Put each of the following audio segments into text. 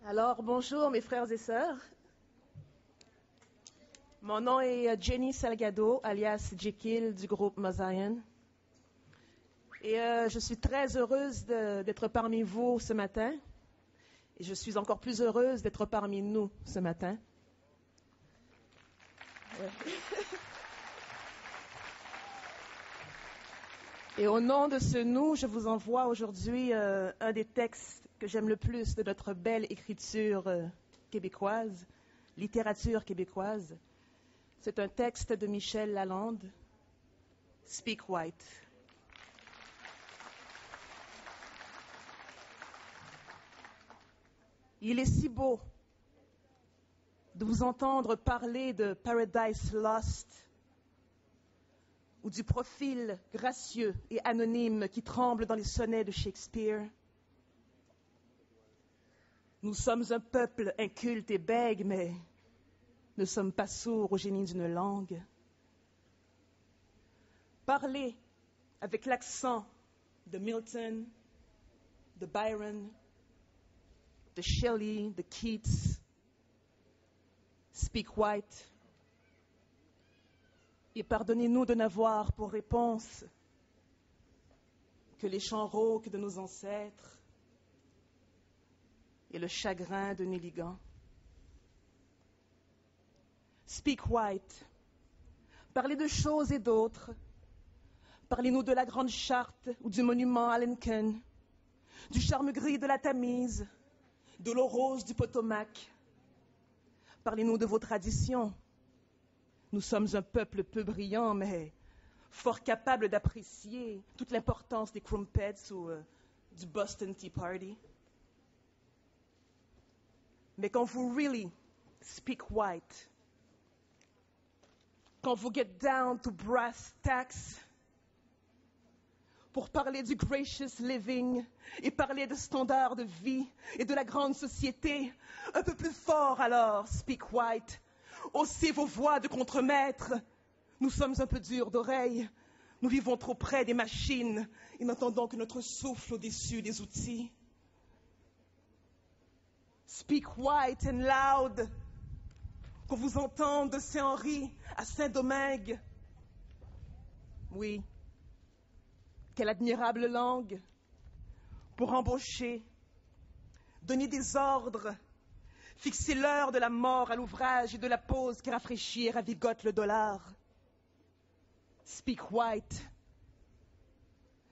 Alors, bonjour mes frères et sœurs. Mon nom est Jenny Salgado, alias Jekyll du groupe Mosaïen. Et je suis très heureuse d'être parmi vous ce matin. Et je suis encore plus heureuse d'être parmi nous ce matin. Ouais. Et au nom de ce nous, je vous envoie aujourd'hui un des textes que j'aime le plus de notre belle écriture québécoise, littérature québécoise. C'est un texte de Michel Lalande, Speak White. Il est si beau de vous entendre parler de Paradise Lost, ou du profil gracieux et anonyme qui tremble dans les sonnets de Shakespeare. Nous sommes un peuple inculte et bègue, mais ne sommes pas sourds au génie d'une langue. Parler avec l'accent de Milton, de Byron, de Shelley, de Keats, Speak White. Et pardonnez-nous de n'avoir pour réponse que les chants rauques de nos ancêtres et le chagrin de Néligan. Speak White. Parlez de choses et d'autres. Parlez-nous de la Grande Charte ou du monument à Lincoln, du charme gris de la Tamise, de l'eau rose du Potomac. Parlez-nous de vos traditions. Nous sommes un peuple peu brillant, mais fort capable d'apprécier toute l'importance des crumpets ou du Boston Tea Party. Mais quand vous really speak white, quand vous get down to brass tacks, pour parler du gracious living et parler de standards de vie et de la grande société, un peu plus fort alors, speak white. Haussez vos voix de contremaître. Nous sommes un peu durs d'oreille. Nous vivons trop près des machines et n'entendons que notre souffle au-dessus des outils. Speak white and loud. Qu'on vous entende de Saint-Henri à Saint-Domingue. Oui. Quelle admirable langue pour embaucher, donner des ordres, fixer l'heure de la mort à l'ouvrage et de la pause qui rafraîchit et ravigote le dollar. Speak white.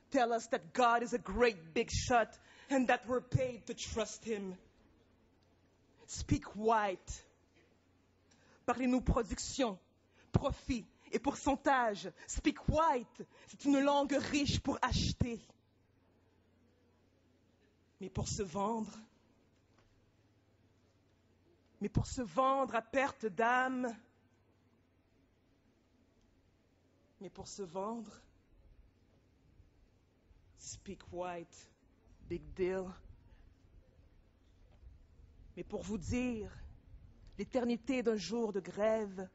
Tell us that God is a great big shot and that we're paid to trust him. Speak white. Parlez-nous production, profit et pourcentage. Speak white. C'est une langue riche pour acheter. Mais pour se vendre à perte d'âme, mais pour se vendre, speak white, big deal. Mais pour vous dire l'éternité d'un jour de grève,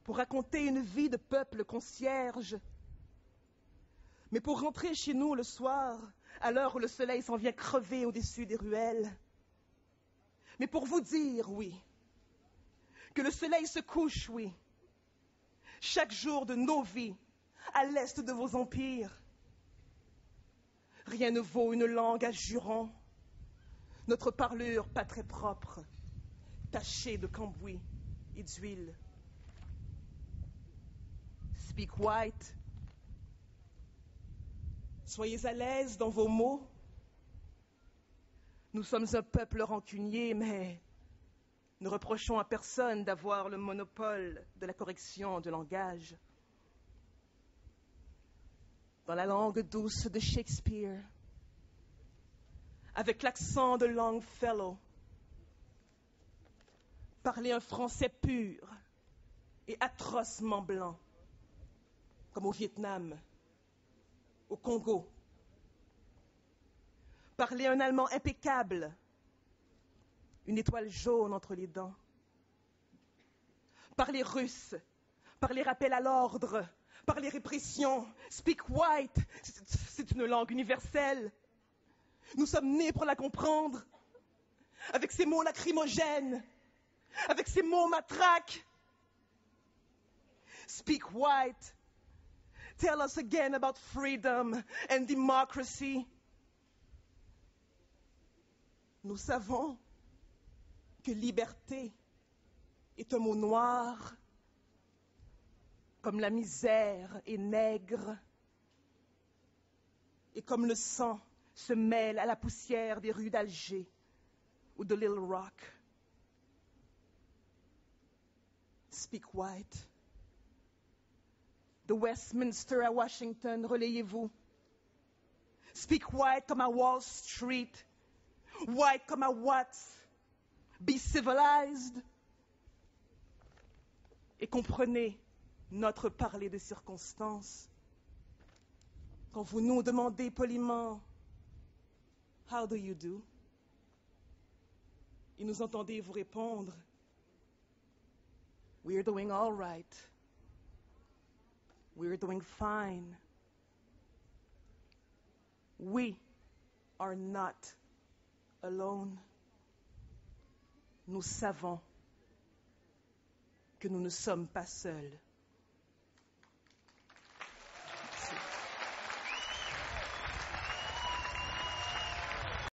pour raconter une vie de peuple concierge, mais pour rentrer chez nous le soir, à l'heure où le soleil s'en vient crever au-dessus des ruelles, mais pour vous dire, oui, que le soleil se couche, oui, chaque jour de nos vies, à l'est de vos empires. Rien ne vaut une langue à jurons, notre parlure pas très propre, tachée de cambouis et d'huile. Speak white. Soyez à l'aise dans vos mots. Nous sommes un peuple rancunier, mais ne reprochons à personne d'avoir le monopole de la correction de langage. Dans la langue douce de Shakespeare, avec l'accent de Longfellow, parlez un français pur et atrocement blanc, comme au Vietnam, au Congo. Parlez un allemand impeccable, une étoile jaune entre les dents. Parlez russe, parlez rappel à l'ordre, parlez répression. Speak white, c'est une langue universelle. Nous sommes nés pour la comprendre. avec ses mots lacrymogènes, avec ses mots matraques. Speak white. Tell us again about freedom and democracy. Nous savons que liberté est un mot noir, comme la misère est nègre, et comme le sang se mêle à la poussière des rues d'Alger ou de Little Rock. Speak white. De Westminster à Washington, relayez-vous. Speak white comme à Wall Street, white comme à Watts. Be civilized. Et comprenez notre parler de circonstances. Quand vous nous demandez poliment, how do you do? Et nous entendez vous répondre, we're doing all right. We're doing fine. We are not alone. Nous savons que nous ne sommes pas seuls.